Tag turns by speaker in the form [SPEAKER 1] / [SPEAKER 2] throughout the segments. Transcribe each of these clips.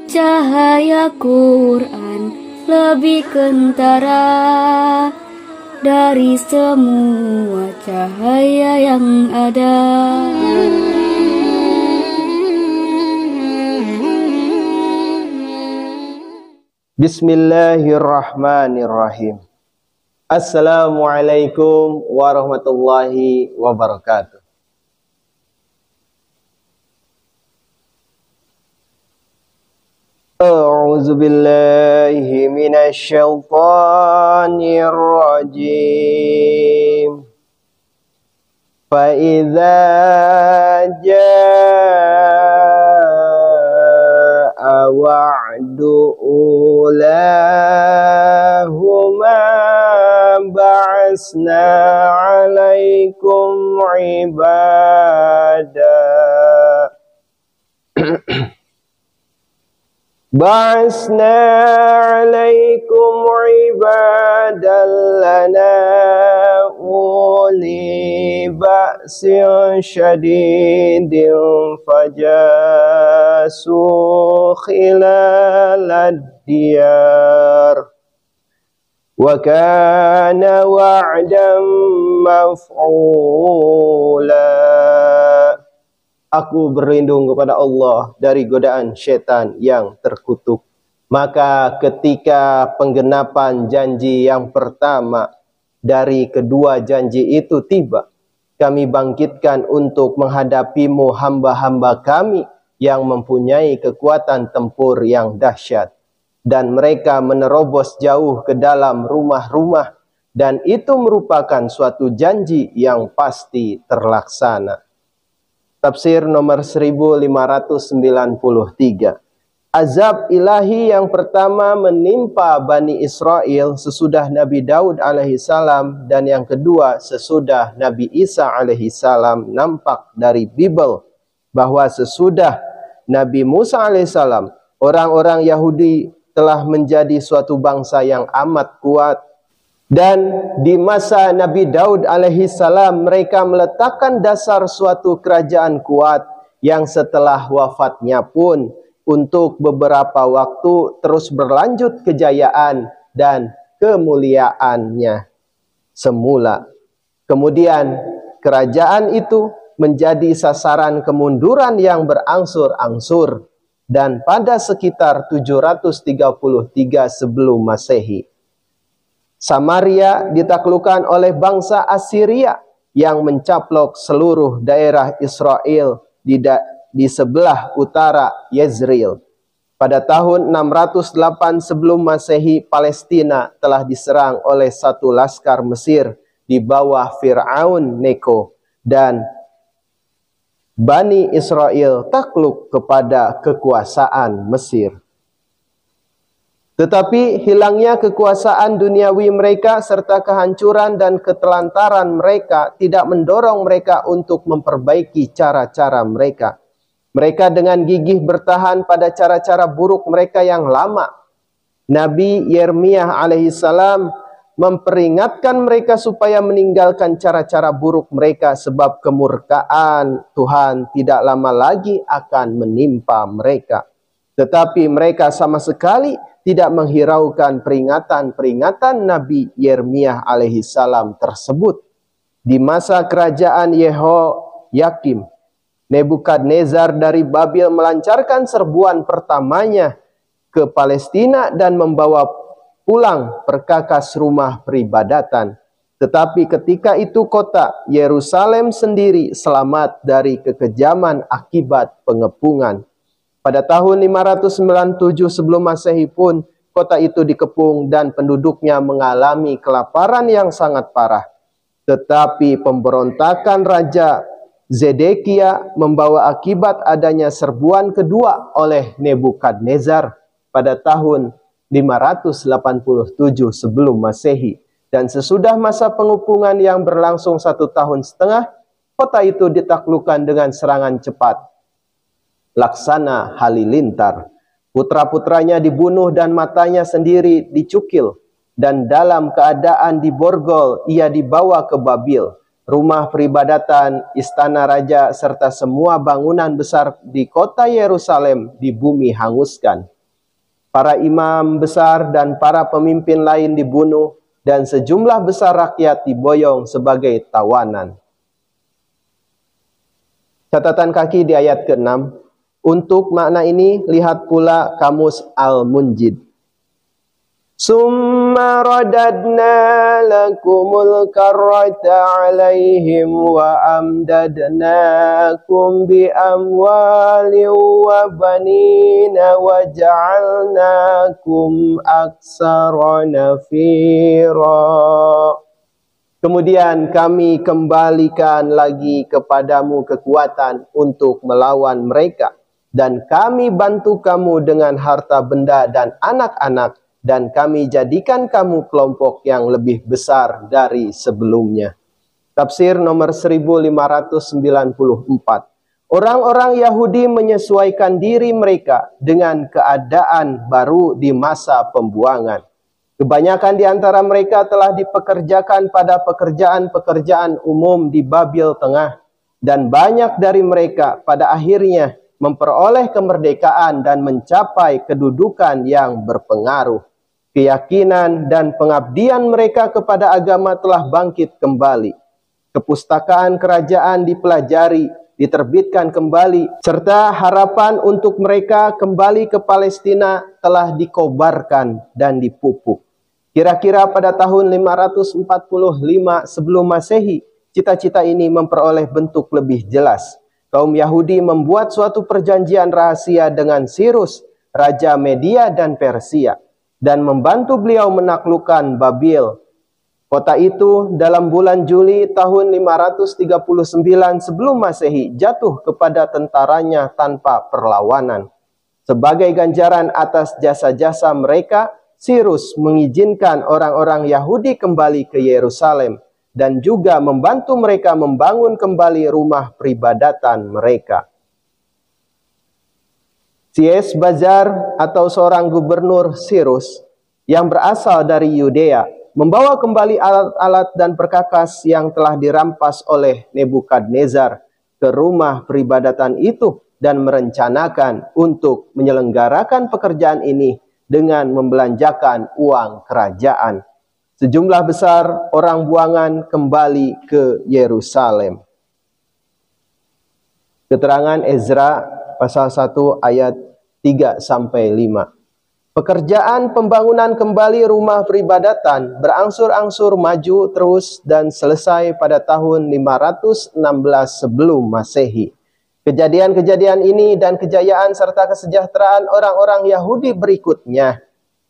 [SPEAKER 1] Cahaya Quran lebih kentara dari semua cahaya yang ada.
[SPEAKER 2] Bismillahirrahmanirrahim. Assalamualaikum warahmatullahi wabarakatuh. A'udzu billahi minasy syaithanir rajim. Fa idza jaa wa'du ulahuma ba'asna 'alaikum 'ibada ba'asna 'alaikum 'ibadan lana uli ba'sin syadidin fajasu khilalad diyar wa kana wa'dan maf'ula. Aku berlindung kepada Allah dari godaan syaitan yang terkutuk. Maka ketika penggenapan janji yang pertama dari kedua janji itu tiba, kami bangkitkan untuk menghadapimu hamba-hamba kami yang mempunyai kekuatan tempur yang dahsyat. Dan mereka menerobos jauh ke dalam rumah-rumah, dan itu merupakan suatu janji yang pasti terlaksana. Tafsir nomor 1593. Azab ilahi yang pertama menimpa Bani Israel sesudah Nabi Daud alaihissalam, dan yang kedua sesudah Nabi Isa alaihissalam. Nampak dari Bible bahwa sesudah Nabi Musa alaihissalam, orang-orang Yahudi telah menjadi suatu bangsa yang amat kuat. Dan di masa Nabi Daud alaihissalam mereka meletakkan dasar suatu kerajaan kuat yang setelah wafatnya pun untuk beberapa waktu terus berlanjut kejayaan dan kemuliaannya semula. Kemudian kerajaan itu menjadi sasaran kemunduran yang berangsur-angsur, dan pada sekitar 733 sebelum Masehi Samaria ditaklukkan oleh bangsa Assyria yang mencaplok seluruh daerah Israel di sebelah utara Yezreel. Pada tahun 608 sebelum Masehi, Palestina telah diserang oleh satu laskar Mesir di bawah Fir'aun Neko, dan Bani Israel takluk kepada kekuasaan Mesir. Tetapi hilangnya kekuasaan duniawi mereka serta kehancuran dan ketelantaran mereka tidak mendorong mereka untuk memperbaiki cara-cara mereka. Mereka dengan gigih bertahan pada cara-cara buruk mereka yang lama. Nabi Yeremia alaihissalam memperingatkan mereka supaya meninggalkan cara-cara buruk mereka, sebab kemurkaan Tuhan tidak lama lagi akan menimpa mereka. Tetapi mereka sama sekali tidak menghiraukan peringatan-peringatan Nabi Yeremia alaihissalam tersebut. Di masa kerajaan Yehoyakim, Nebukadnezar dari Babil melancarkan serbuan pertamanya ke Palestina dan membawa pulang perkakas rumah peribadatan. Tetapi ketika itu kota Yerusalem sendiri selamat dari kekejaman akibat pengepungan. Pada tahun 597 sebelum Masehi pun kota itu dikepung dan penduduknya mengalami kelaparan yang sangat parah. Tetapi pemberontakan Raja Zedekia membawa akibat adanya serbuan kedua oleh Nebukadnezar pada tahun 587 sebelum Masehi. Dan sesudah masa pengepungan yang berlangsung 1,5 tahun, kota itu ditaklukkan dengan serangan cepat. Laksana halilintar. Putra-putranya dibunuh dan matanya sendiri dicukil. Dan dalam keadaan diborgol, ia dibawa ke Babil. rumah peribadatan, istana raja, serta semua bangunan besar di kota Yerusalem di bumi hanguskan. Para imam besar dan para pemimpin lain dibunuh, dan sejumlah besar rakyat diboyong sebagai tawanan. Catatan kaki di ayat ke-6. Untuk makna ini, lihat pula Kamus Al-Munjid. Summa radadna lakumul karrata alaihim wa amdadnakum bi amwali wa banina wa ja'alnakum aksara nafira. Kemudian kami kembalikan lagi kepadamu kekuatan untuk melawan mereka, dan kami bantu kamu dengan harta benda dan anak-anak, dan kami jadikan kamu kelompok yang lebih besar dari sebelumnya. Tafsir nomor 1594. Orang-orang Yahudi menyesuaikan diri mereka dengan keadaan baru di masa pembuangan. Kebanyakan di antara mereka telah dipekerjakan pada pekerjaan-pekerjaan umum di Babil Tengah, dan banyak dari mereka pada akhirnya memperoleh kemerdekaan dan mencapai kedudukan yang berpengaruh. Keyakinan dan pengabdian mereka kepada agama telah bangkit kembali. Kepustakaan kerajaan dipelajari, diterbitkan kembali, serta harapan untuk mereka kembali ke Palestina telah dikobarkan dan dipupuk. Kira-kira pada tahun 545 sebelum Masehi, cita-cita ini memperoleh bentuk lebih jelas. Kaum Yahudi membuat suatu perjanjian rahasia dengan Sirus, Raja Media dan Persia, dan membantu beliau menaklukkan Babil. Kota itu dalam bulan Juli tahun 539 sebelum Masehi jatuh kepada tentaranya tanpa perlawanan. Sebagai ganjaran atas jasa-jasa mereka, Sirus mengizinkan orang-orang Yahudi kembali ke Yerusalem dan juga membantu mereka membangun kembali rumah peribadatan mereka. C.S. Bazar atau seorang gubernur Sirus yang berasal dari Yudea membawa kembali alat-alat dan perkakas yang telah dirampas oleh Nebukadnezar ke rumah peribadatan itu dan merencanakan untuk menyelenggarakan pekerjaan ini dengan membelanjakan uang kerajaan. Sejumlah besar orang buangan kembali ke Yerusalem. Keterangan Ezra pasal 1 ayat 3-5. Pekerjaan pembangunan kembali rumah peribadatan berangsur-angsur maju terus dan selesai pada tahun 516 sebelum Masehi. Kejadian-kejadian ini dan kejayaan serta kesejahteraan orang-orang Yahudi berikutnya,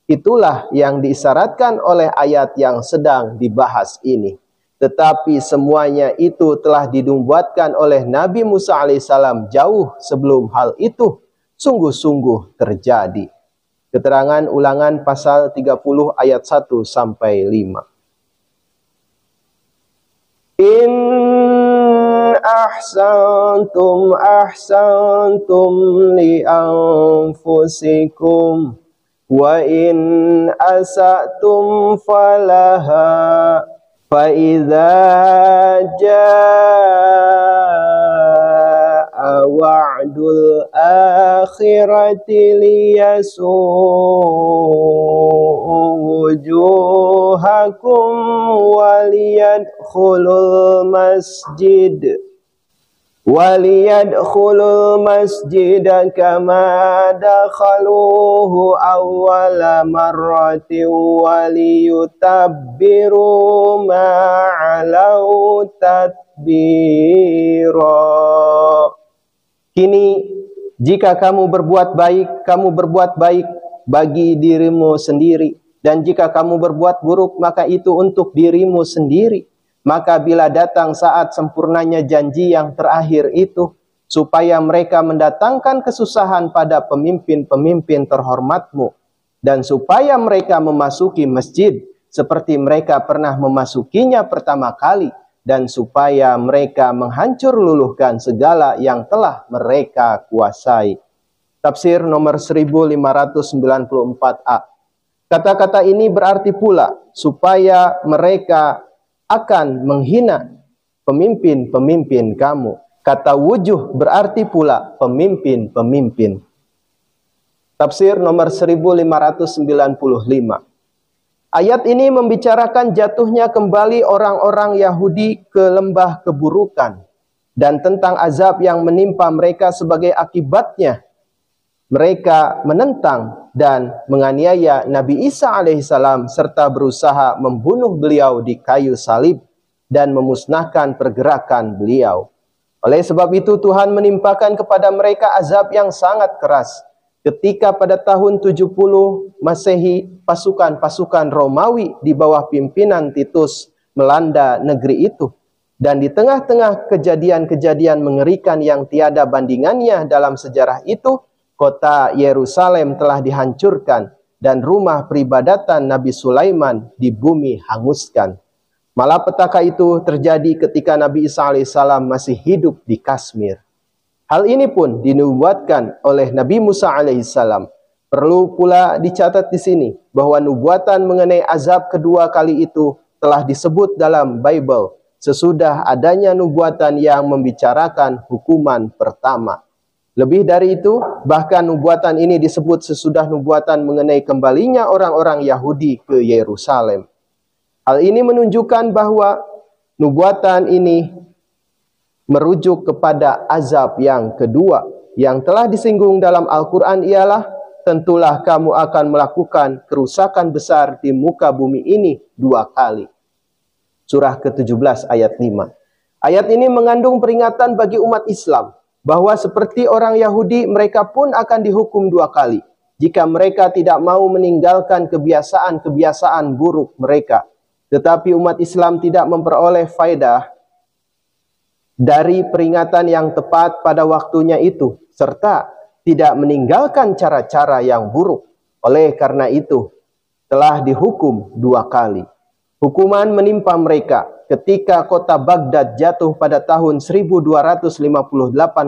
[SPEAKER 2] itulah yang diisyaratkan oleh ayat yang sedang dibahas ini. Tetapi semuanya itu telah dinubuatkan oleh Nabi Musa alaihissalam jauh sebelum hal itu sungguh-sungguh terjadi. Keterangan Ulangan pasal 30 ayat 1-5. In ahsantum li anfusikum wa in asatum falaha fa idza jaa wa'dul akhirati liyasu'ujuhakum waliyadkhulul masjid kama dakhaluhu awwala marratin waliyutabbiru ma'alau tatbira. Kini jika kamu berbuat baik bagi dirimu sendiri, dan jika kamu berbuat buruk maka itu untuk dirimu sendiri. Maka bila datang saat sempurnanya janji yang terakhir itu, supaya mereka mendatangkan kesusahan pada pemimpin-pemimpin terhormatmu, dan supaya mereka memasuki masjid seperti mereka pernah memasukinya pertama kali, dan supaya mereka menghancur luluhkan segala yang telah mereka kuasai. Tafsir nomor 1594a. Kata-kata ini berarti pula supaya mereka akan menghina pemimpin-pemimpin kamu. Kata wujuh berarti pula pemimpin-pemimpin. Tafsir nomor 1595. Ayat ini membicarakan jatuhnya kembali orang-orang Yahudi ke lembah keburukan dan tentang azab yang menimpa mereka sebagai akibatnya. Mereka menentang dan menganiaya Nabi Isa alaihissalam serta berusaha membunuh beliau di kayu salib dan memusnahkan pergerakan beliau. Oleh sebab itu Tuhan menimpakan kepada mereka azab yang sangat keras. Ketika pada tahun 70 Masehi, pasukan-pasukan Romawi di bawah pimpinan Titus melanda negeri itu. Dan di tengah-tengah kejadian-kejadian mengerikan yang tiada bandingannya dalam sejarah itu, kota Yerusalem telah dihancurkan dan rumah peribadatan Nabi Sulaiman di bumi hanguskan. Malapetaka itu terjadi ketika Nabi Isa alaihissalam masih hidup di Kashmir. Hal ini pun dinubuatkan oleh Nabi Musa alaihissalam. Perlu pula dicatat di sini bahwa nubuatan mengenai azab kedua kali itu telah disebut dalam Bible sesudah adanya nubuatan yang membicarakan hukuman pertama. Lebih dari itu, bahkan nubuatan ini disebut sesudah nubuatan mengenai kembalinya orang-orang Yahudi ke Yerusalem. Hal ini menunjukkan bahwa nubuatan ini merujuk kepada azab yang kedua. Yang telah disinggung dalam Al-Quran ialah, tentulah kamu akan melakukan kerusakan besar di muka bumi ini 2 kali. Surah ke-17 ayat 5. Ayat ini mengandung peringatan bagi umat Islam, bahwa seperti orang Yahudi mereka pun akan dihukum 2 kali, jika mereka tidak mau meninggalkan kebiasaan-kebiasaan buruk mereka. Tetapi umat Islam tidak memperoleh faedah dari peringatan yang tepat pada waktunya itu, serta tidak meninggalkan cara-cara yang buruk. Oleh karena itu, telah dihukum 2 kali. Hukuman menimpa mereka ketika kota Baghdad jatuh pada tahun 1258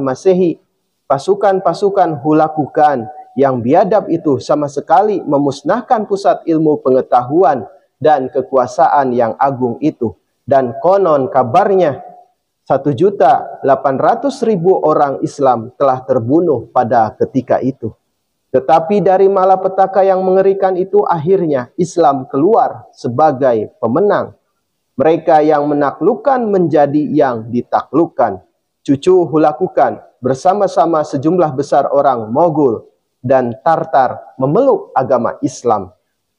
[SPEAKER 2] Masehi. Pasukan-pasukan Hulakukan yang biadab itu sama sekali memusnahkan pusat ilmu pengetahuan dan kekuasaan yang agung itu. Dan konon kabarnya 1.800.000 orang Islam telah terbunuh pada ketika itu. Tetapi dari malapetaka yang mengerikan itu akhirnya Islam keluar sebagai pemenang. Mereka yang menaklukkan menjadi yang ditaklukkan. Cucu Hulakukan bersama-sama sejumlah besar orang Mogul dan Tartar memeluk agama Islam.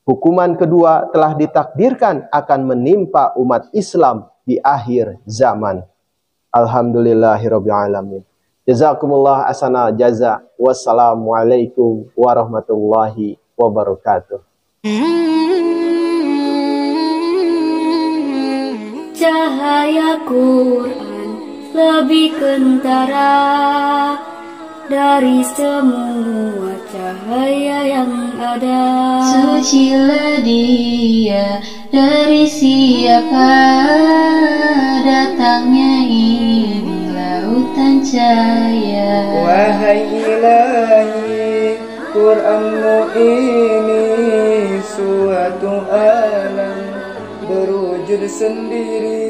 [SPEAKER 2] Hukuman kedua telah ditakdirkan akan menimpa umat Islam di akhir zaman. Alhamdulillahirabbil alamin. Jazakumullah ahsanal jaza. Wassalamualaikum warahmatullahi wabarakatuh.
[SPEAKER 1] Cahaya Quran lebih kentara dari semua cahaya yang ada.
[SPEAKER 3] Sucilah dia dari siapa datangnya ini lautan cahaya.
[SPEAKER 4] Wahai ilahi, Quranmu ini suatu alam berwujud sendiri